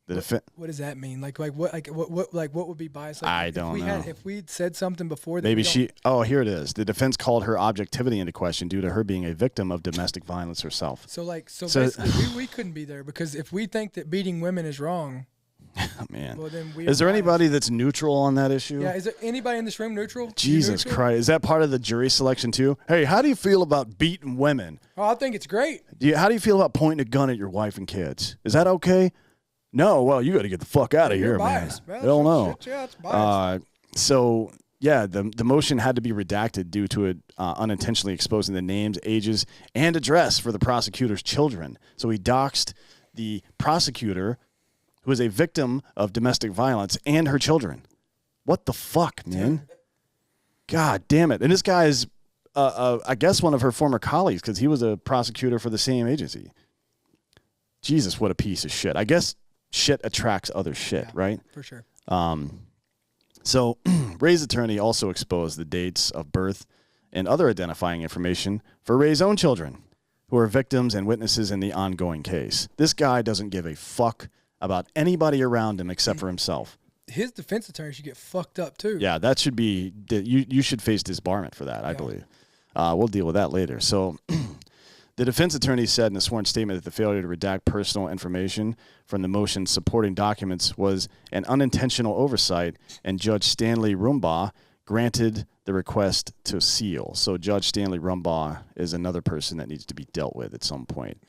What does that mean? What would be biased? I don't know. If we'd said something before that here it is. The defense called her objectivity into question due to her being a victim of domestic violence herself. So basically we couldn't be there because if we think that beating women is wrong, man. Well, then is there anybody that's neutral on that issue? Yeah, is there anybody in this room neutral? Jesus Christ. Is that part of the jury selection too? Hey, how do you feel about beating women? Oh, I think it's great. How do you feel about pointing a gun at your wife and kids? Is that okay? No, well, you got to get the fuck out of here, biased, man. Hell no. Yeah, it's biased. So the motion had to be redacted due to it unintentionally exposing the names, ages, and address for the prosecutor's children. So he doxed the prosecutor, who is a victim of domestic violence, and her children. What the fuck, man? God damn it. And this guy is, I guess, one of her former colleagues, because he was a prosecutor for the same agency. Jesus, what a piece of shit. I guess shit attracts other shit, right? For sure. So Ray's attorney also exposed the dates of birth and other identifying information for Ray's own children, who are victims and witnesses in the ongoing case. This guy doesn't give a fuck about anybody around him except for himself. His defense attorney should get fucked up too. Yeah, that should be, you should face disbarment for that, I believe. We'll deal with that later. So the defense attorney said in a sworn statement that the failure to redact personal information from the motion supporting documents was an unintentional oversight, and Judge Stanley Rumbaugh granted the request to seal. So Judge Stanley Rumbaugh is another person that needs to be dealt with at some point.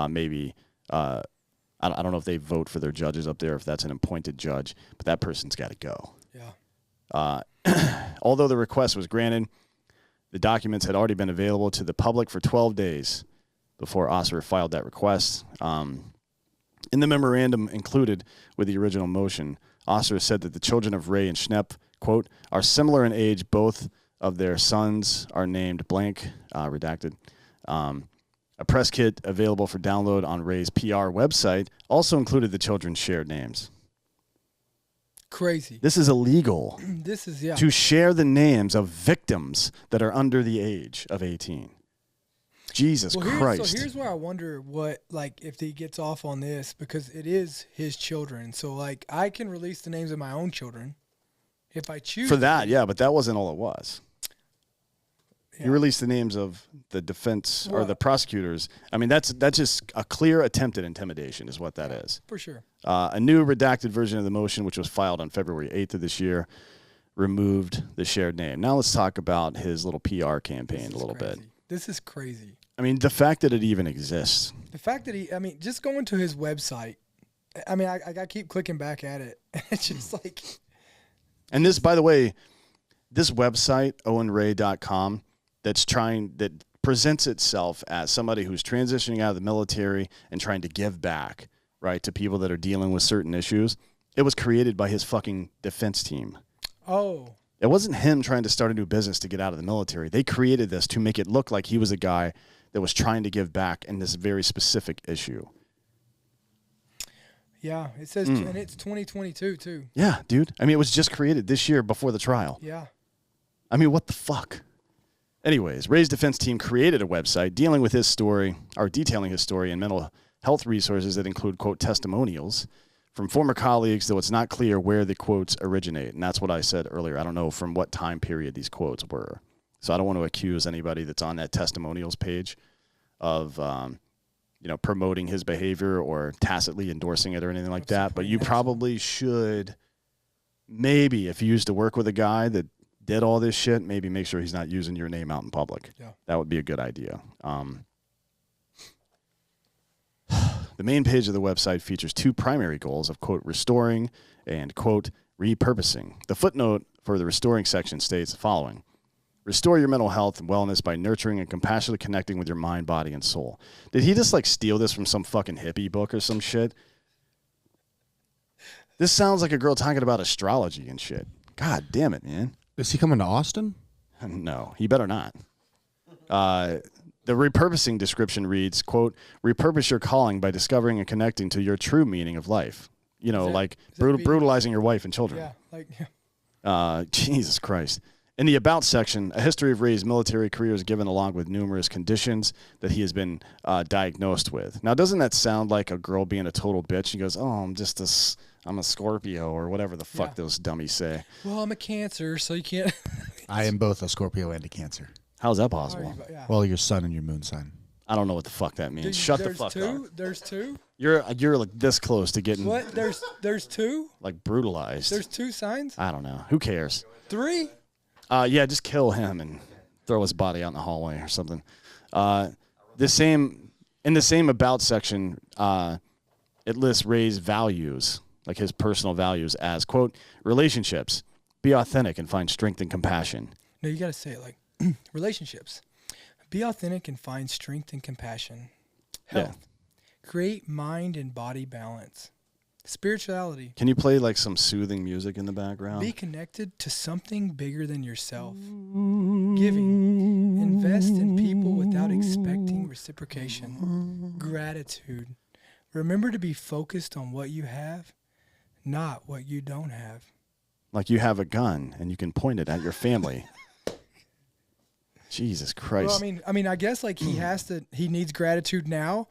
Maybe, I don't know if they vote for their judges up there, if that's an appointed judge, but that person's got to go. Although the request was granted, the documents had already been available to the public for 12 days before Osler filed that request. In the memorandum included with the original motion, Osler said that the children of Ray and Schnepp, quote, are similar in age. Both of their sons are named blank, redacted. A press kit available for download on Ray's PR website also included the children's shared names. Crazy. This is illegal. This is, to share the names of victims that are under the age of 18. Jesus Christ. So here's where I wonder what, like, if he gets off on this, because it is his children. So, like, I can release the names of my own children if I choose. For that, yeah, but that wasn't all it was. You released the names of the defense or the prosecutors. I mean, that's just a clear attempt at intimidation is what that is. For sure. A new redacted version of the motion, which was filed on February 8th of this year, removed the shared name. Now let's talk about his little PR campaign a little bit. This is crazy. I mean, the fact that it even exists. The fact that just going to his website, I mean, I keep clicking back at it. It's just like. And this, by the way, this website, owenray.com, that presents itself as somebody who's transitioning out of the military and trying to give back, right, to people that are dealing with certain issues. It was created by his fucking defense team. Oh. It wasn't him trying to start a new business to get out of the military. They created this to make it look like he was a guy that was trying to give back in this very specific issue. Yeah, it says, and it's 2022 too. Yeah, dude. I mean, it was just created this year before the trial. Yeah. I mean, what the fuck? Anyways, Ray's defense team created a website dealing with his story, or detailing his story, and mental health resources that include, quote, testimonials from former colleagues, though it's not clear where the quotes originate. And that's what I said earlier. I don't know from what time period these quotes were. So I don't want to accuse anybody that's on that testimonials page of, promoting his behavior or tacitly endorsing it or anything like that. But you probably should, maybe if you used to work with a guy that did all this shit, maybe make sure he's not using your name out in public. Yeah. That would be a good idea. The main page of the website features two primary goals of, quote, restoring and, quote, repurposing. The footnote for the restoring section states the following. Restore your mental health and wellness by nurturing and compassionately connecting with your mind, body, and soul. Did he just, steal this from some fucking hippie book or some shit? This sounds like a girl talking about astrology and shit. God damn it, man. Is he coming to Austin? No, he better not. The repurposing description reads, quote, repurpose your calling by discovering and connecting to your true meaning of life. Brutalizing your wife and children. Jesus Christ. In the About section, a history of Ray's military career is given along with numerous conditions that he has been diagnosed with. Now, doesn't that sound like a girl being a total bitch? She goes, oh, I'm a Scorpio or whatever the fuck those dummies say. Well, I'm a Cancer, so you can't. I am both a Scorpio and a Cancer. How's that possible? Well, your sun and your moon sign. I don't know what the fuck that means. Shut the fuck up. There's two? You're like this close to getting... What? There's two? Like brutalized. There's two signs? I don't know. Who cares? 3? Yeah, just kill him and throw his body out in the hallway or something. In the same About section, it lists Ray's values, like his personal values, as, quote, relationships, Be authentic and find strength and compassion. No, you got to say it like relationships. Be authentic and find strength and compassion. Health. Yeah. Create mind and body balance. Spirituality. Can you play like some soothing music in the background? Be connected to something bigger than yourself. Giving. Invest in people without expecting reciprocation. Gratitude. Remember to be focused on what you have, not what you don't have. Like you have a gun and you can point it at your family. Jesus Christ. Well, I mean, I guess like he needs gratitude now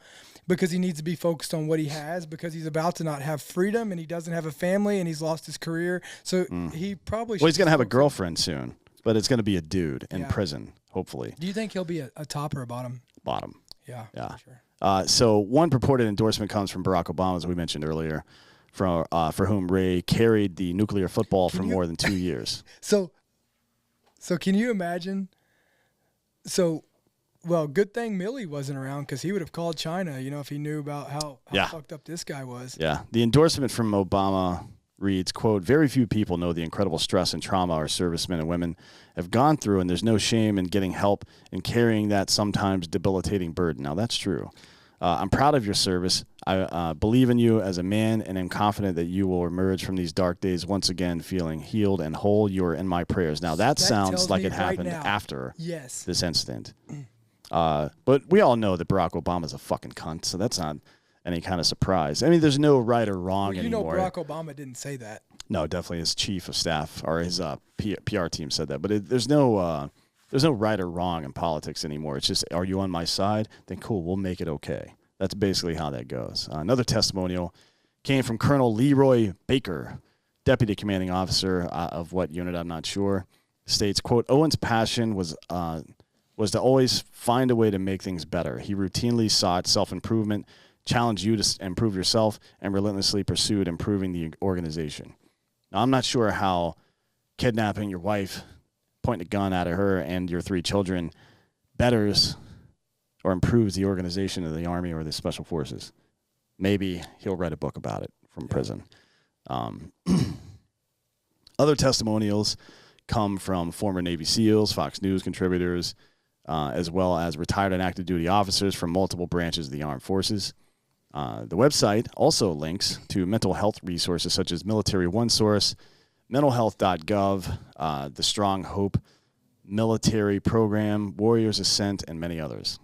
because he needs to be focused on what he has because he's about to not have freedom and he doesn't have a family and he's lost his career. So he probably should. Well, he's going to have a girlfriend soon, but it's going to be a dude in prison, hopefully. Do you think he'll be a top or a bottom? Bottom. Yeah. Yeah. Sure. So one purported endorsement comes from Barack Obama, as we mentioned earlier, for whom Ray carried the nuclear football for more than 2 years. So can you imagine? So, well, good thing Millie wasn't around because he would have called China, if he knew about how fucked up this guy was. Yeah. The endorsement from Obama reads, quote, "Very few people know the incredible stress and trauma our servicemen and women have gone through, and there's no shame in getting help and carrying that sometimes debilitating burden." Now, that's true. I'm proud of your service. I believe in you as a man and am confident that you will emerge from these dark days once again feeling healed and whole. You are in my prayers. Now, that sounds like it happened after this incident. But we all know that Barack Obama's a fucking cunt, so that's not any kind of surprise. I mean, there's no right or wrong anymore. Barack Obama didn't say that. No, definitely his chief of staff or his PR team said that. But there's no right or wrong in politics anymore. It's just, are you on my side? Then cool, we'll make it okay. That's basically how that goes. Another testimonial came from Colonel Leroy Baker, deputy commanding officer of what unit, I'm not sure, states, quote, "Owen's passion was to always find a way to make things better. He routinely sought self-improvement, challenged you to improve yourself, and relentlessly pursued improving the organization." Now, I'm not sure how kidnapping your wife, pointing a gun at her and your 3 children betters or improves the organization of the Army or the Special Forces. Maybe he'll write a book about it from prison. Other testimonials come from former Navy SEALs, Fox News contributors, as well as retired and active duty officers from multiple branches of the armed forces. The website also links to mental health resources such as Military One Source, mentalhealth.gov, the Strong Hope Military Program, Warriors Ascent, and many others.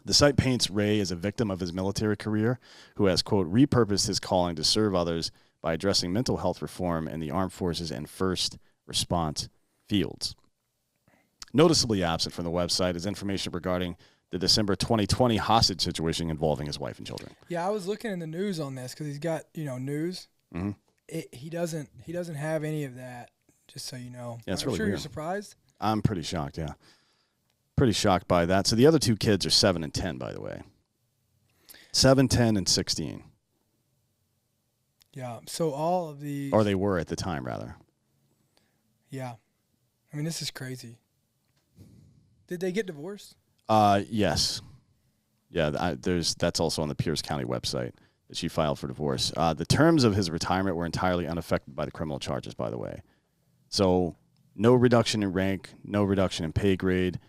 The site paints Ray as a victim of his military career who has, quote, repurposed his calling to serve others by addressing mental health reform in the armed forces and first response fields. Noticeably absent from the website is information regarding the December 2020 hostage situation involving his wife and children. Yeah, I was looking in the news on this because he's got, news. Mm-hmm. He doesn't have any of that, just so you know. Yeah, it's I'm really sure weird. You're surprised? I'm pretty shocked, yeah. Pretty shocked by that. So the other 2 kids are 7 and 10, by the way. 7, 10, and 16. Yeah, so all of these... Or they were at the time, rather. Yeah. I mean, this is crazy. Did they get divorced? Yes. Yeah, that's also on the Pierce County website that she filed for divorce. The terms of his retirement were entirely unaffected by the criminal charges, by the way. So no reduction in rank, no reduction in pay grade,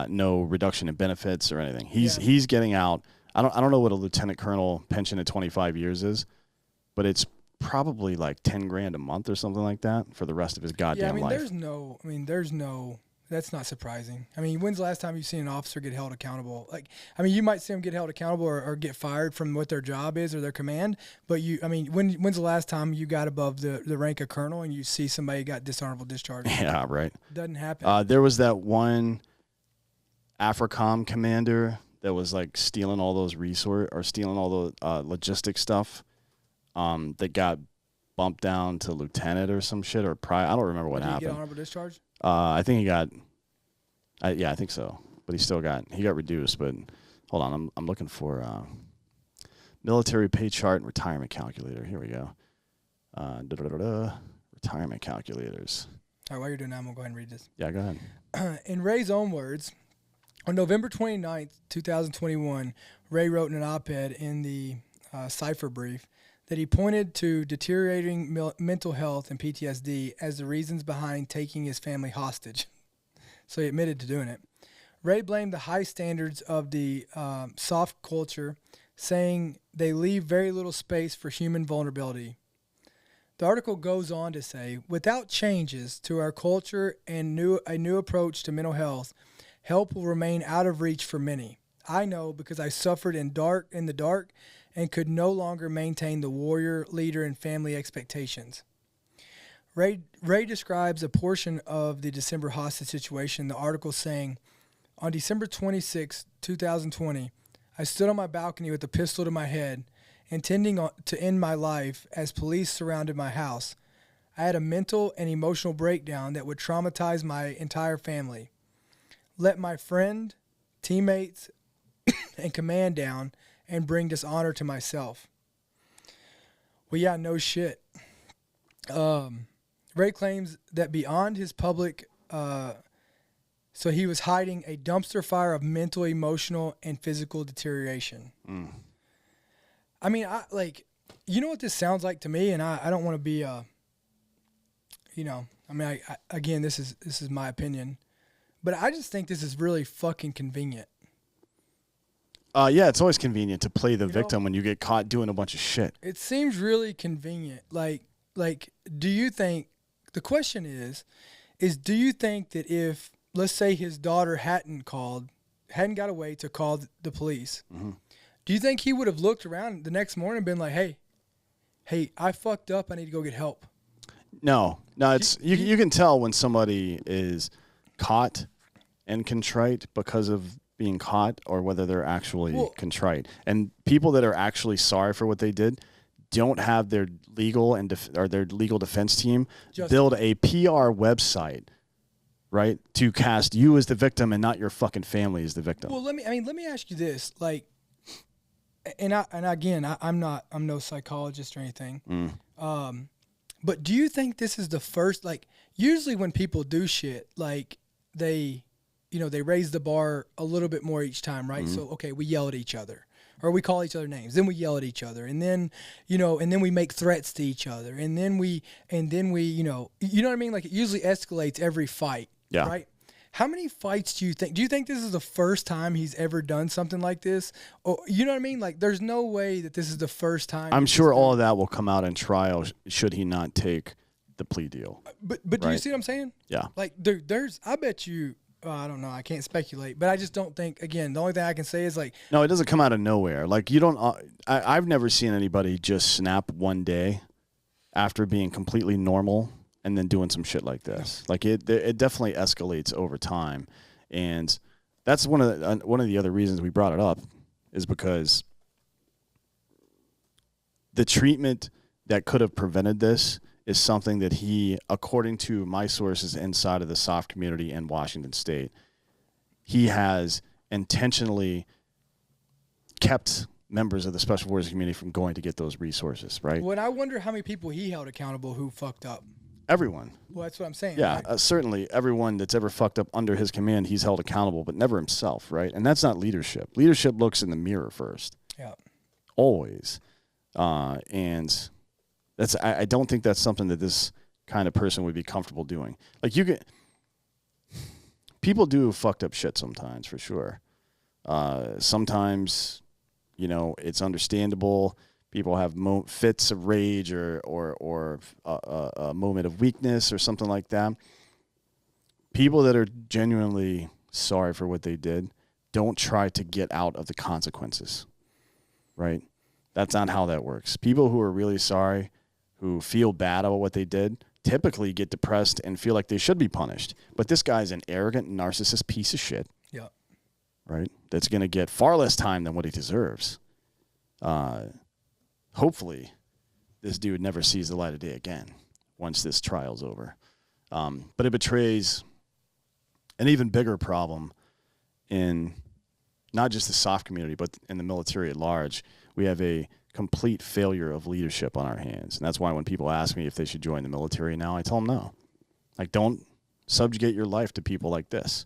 no reduction in benefits or anything. He's getting out. I don't know what a lieutenant colonel pension at 25 years is, but it's probably like $10,000 a month or something like that for the rest of his goddamn life. There's no. That's not surprising. I mean, when's the last time you've seen an officer get held accountable? You might see them get held accountable or get fired from what their job is or their command. But when's the last time you got above the rank of colonel and you see somebody got dishonorable discharge? Yeah, right. Doesn't happen. There was that one AFRICOM commander that was like stealing all those stealing all the logistic stuff. That got bumped down to lieutenant or some shit or I don't remember what happened. Did he get honorable discharge? I think he got. Yeah, I think so. But he got reduced. But hold on, I'm looking for military pay chart and retirement calculator. Here we go. Retirement calculators. All right, while you're doing that, I'm gonna go ahead and read this. Yeah, go ahead. In Ray's own words, on November 29th, 2021, Ray wrote in an op-ed in the Cipher Brief that he pointed to deteriorating mental health and PTSD as the reasons behind taking his family hostage. So he admitted to doing it. Ray blamed the high standards of the soft culture, saying they leave very little space for human vulnerability. The article goes on to say, without changes to our culture and a new approach to mental health, help will remain out of reach for many. I know because I suffered in the dark and could no longer maintain the warrior, leader, and family expectations. Ray describes a portion of the December hostage situation in the article saying, on December 26, 2020, I stood on my balcony with a pistol to my head, intending to end my life as police surrounded my house. I had a mental and emotional breakdown that would traumatize my entire family. Let my friend, teammates, and command down and bring dishonor to myself. Well, yeah, no shit. Ray claims that beyond his public, so he was hiding a dumpster fire of mental, emotional, and physical deterioration. I mean, you know what this sounds like to me, and I don't want to be, again, this is my opinion, but I just think this is really fucking convenient. Yeah, it's always convenient to play the victim when you get caught doing a bunch of shit. It seems really convenient. Like, do you think, the question is do you think that if, let's say his daughter hadn't got away to call the police, do you think he would have looked around the next morning and been like, hey, I fucked up, I need to go get help? No, it's you can tell when somebody is caught and contrite because of being caught, or whether they're actually contrite. And people that are actually sorry for what they did don't have their legal their legal defense team build a PR website, right, to cast you as the victim and not your fucking family as the victim. Well, let me ask you this, like, I'm no psychologist or anything. But do you think this is the first, like, usually when people do shit, like, they raise the bar a little bit more each time, right? So, okay, we yell at each other, or we call each other names, then we yell at each other, and then, and then we make threats to each other, and then we, you know what I mean? Like, it usually escalates every fight, right? How many fights do you think this is the first time he's ever done something like this? Or, you know what I mean? Like, there's no way that this is the first time. I'm sure all of that will come out in trial should he not take the plea deal. But do you see what I'm saying? Yeah. Like, there's, I bet you, I don't know, I can't speculate, but I just don't think, again, the only thing I can say is, like, no, it doesn't come out of nowhere. Like, you don't, I've never seen anybody just snap one day after being completely normal and then doing some shit like this. Like, it definitely escalates over time. And that's one of the other reasons we brought it up, is because the treatment that could have prevented this is something that he, according to my sources inside of the soft community in Washington State, he has intentionally kept members of the special forces community from going to get those resources, right? Well, I wonder how many people he held accountable who fucked up. Everyone. Well, that's what I'm saying. Yeah, right? Certainly everyone that's ever fucked up under his command, he's held accountable, but never himself, right? And that's not leadership. Leadership looks in the mirror first. Yeah. Always. And that's, I don't think that's something that this kind of person would be comfortable doing. Like, people do fucked up shit sometimes, for sure. Sometimes, it's understandable. People have fits of rage or a moment of weakness or something like that. People that are genuinely sorry for what they did don't try to get out of the consequences, right? That's not how that works. People who are really sorry, who feel bad about what they did, typically get depressed and feel like they should be punished. But this guy's an arrogant, narcissist piece of shit. Yeah. Right? That's going to get far less time than what he deserves. Hopefully, this dude never sees the light of day again once this trial's over. But it betrays an even bigger problem in not just the soft community, but in the military at large. We have a complete failure of leadership on our hands. And that's why when people ask me if they should join the military now, I tell them no. Like, don't subjugate your life to people like this.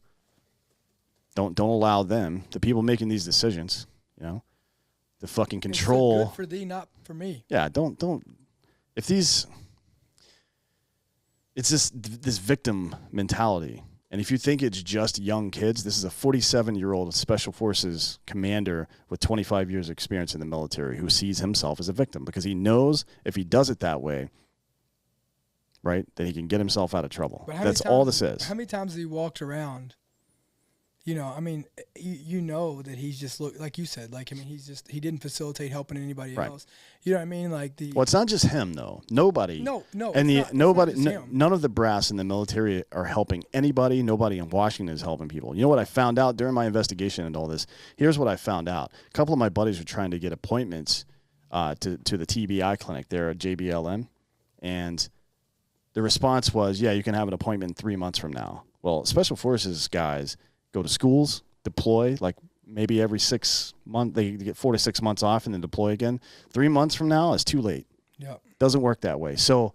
Don't allow them, the people making these decisions, the fucking control. It's good for thee, not for me. Yeah, don't. If these, it's this victim mentality. And if you think it's just young kids, this is a 47-year-old Special Forces commander with 25 years of experience in the military who sees himself as a victim because he knows if he does it that way, right, then he can get himself out of trouble. That's all this is. How many times has he walked around? You know, I mean, you know that he's just like you said, like, I mean, he didn't facilitate helping anybody else. You know what I mean? Like well, it's not just him though. Nobody. No. And none of the brass in the military are helping anybody. Nobody in Washington is helping people. You know what I found out during my investigation and all this? Here's what I found out. A couple of my buddies were trying to get appointments to the TBI clinic there at JBLM, and the response was, yeah, you can have an appointment 3 months from now. Well, Special Forces guys go to schools, deploy, like maybe every 6 months, they get 4 to 6 months off and then deploy again. 3 months from now is too late. Yeah. Doesn't work that way. So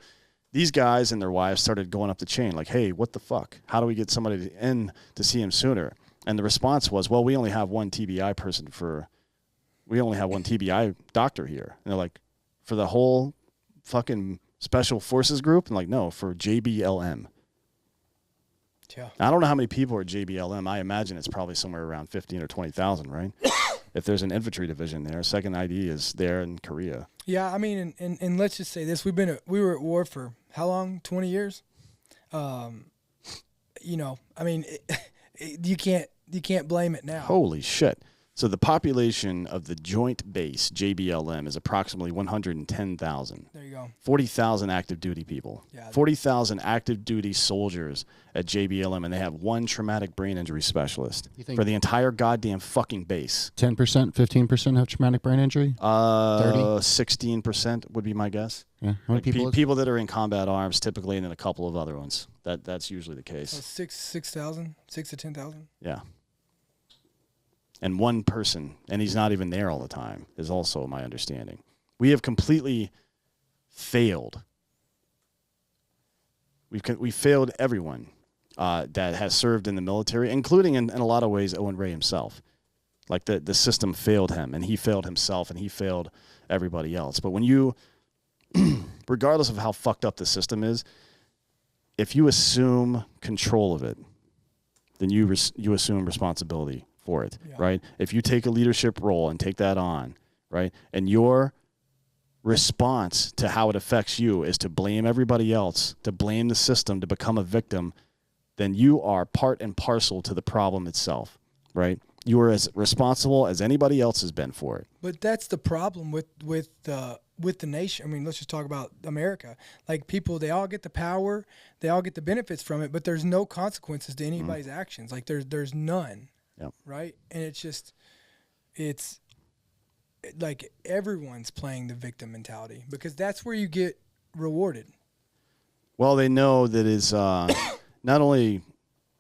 these guys and their wives started going up the chain like, hey, what the fuck? How do we get somebody in to see him sooner? And the response was, well, we only have one TBI doctor here. And they're like, for the whole fucking Special Forces group? And like, no, for JBLM. Yeah. I don't know how many people are at JBLM. I imagine it's probably somewhere around 15 or 20,000, right? If there's an infantry division there, 2nd ID is there in Korea. Yeah, I mean, and let's just say this: we were at war for how long? 20 years. You know, I mean, you can't blame it now. Holy shit! So the population of the Joint Base JBLM is approximately 110,000. There you go. 40,000 active duty people. Yeah. 40,000 active duty soldiers at JBLM, and they have one traumatic brain injury specialist for the entire goddamn fucking base. 10%, 15% have traumatic brain injury? 16% would be my guess. Yeah. How many like people that are in combat arms typically, and then a couple of other ones. That's usually the case. So 6,000, 6 to 10,000. Yeah. And one person, and he's not even there all the time, is also my understanding. We have completely failed. We failed everyone that has served in the military, including in a lot of ways Owen Ray himself. Like the system failed him, and he failed himself, and he failed everybody else. But when you, regardless of how fucked up the system is, if you assume control of it, then you assume responsibility for it, right? If you take a leadership role and take that on, right, and your response to how it affects you is to blame everybody else, to blame the system, to become a victim, then you are part and parcel to the problem itself, right? You are as responsible as anybody else has been for it. But that's the problem with the nation. I mean, let's just talk about America. Like, people, they all get the power, they all get the benefits from it, but there's no consequences to anybody's actions. Like, there's none. Yep. Right? And it's like everyone's playing the victim mentality because that's where you get rewarded. Well, they know that is not only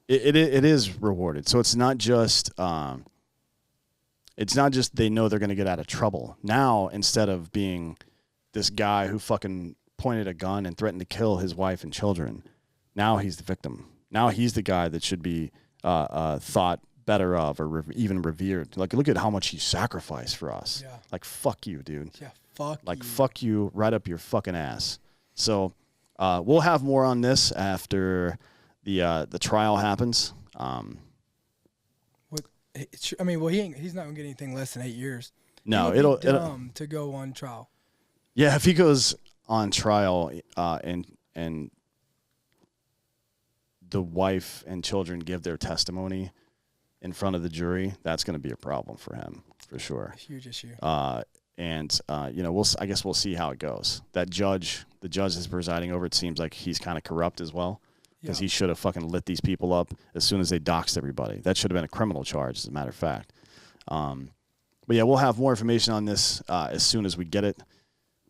it is rewarded. So it's not just they know they're going to get out of trouble. Now, instead of being this guy who fucking pointed a gun and threatened to kill his wife and children, now he's the victim. Now he's the guy that should be thought better of or even revered. Like, look at how much he sacrificed for us. Yeah. Like, fuck you, dude. Yeah, fuck like, you. fuck you right up your fucking ass. So we'll have more on this after the trial happens. He's not gonna get anything less than 8 years. No, it'll to go on trial. Yeah, if he goes on trial and the wife and children give their testimony in front of the jury, that's going to be a problem for him, for sure. A huge issue. I guess we'll see how it goes. The judge is presiding over it, seems like he's kind of corrupt as well, because he should have fucking lit these people up as soon as they doxed everybody. That should have been a criminal charge, as a matter of fact. But yeah, we'll have more information on this as soon as we get it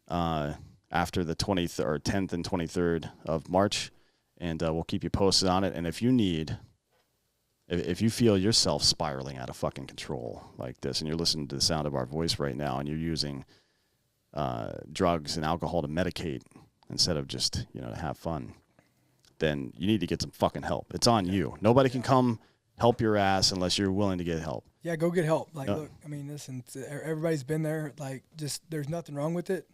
after the 10th and 23rd of March, and we'll keep you posted on it. And if you feel yourself spiraling out of fucking control like this, and you're listening to the sound of our voice right now, and you're using drugs and alcohol to medicate instead of just, to have fun, then you need to get some fucking help. It's on you. Nobody can come help your ass unless you're willing to get help. Yeah, go get help. Like, look, I mean, listen, everybody's been there. Like, just there's nothing wrong with it,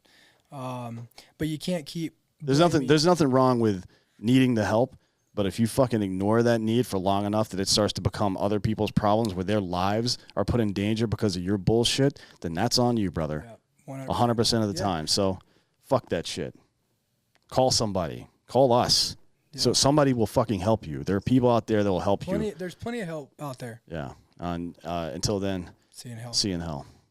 but you can't keep. There's nothing wrong with needing the help, but if you fucking ignore that need for long enough that it starts to become other people's problems where their lives are put in danger because of your bullshit, then that's on you, brother. Yeah, 100% of the time. So, fuck that shit. Call somebody. Call us. Yeah. So somebody will fucking help you. There are people out there that will help you. There's plenty of help out there. Yeah. Until then, see you in hell. See you in hell.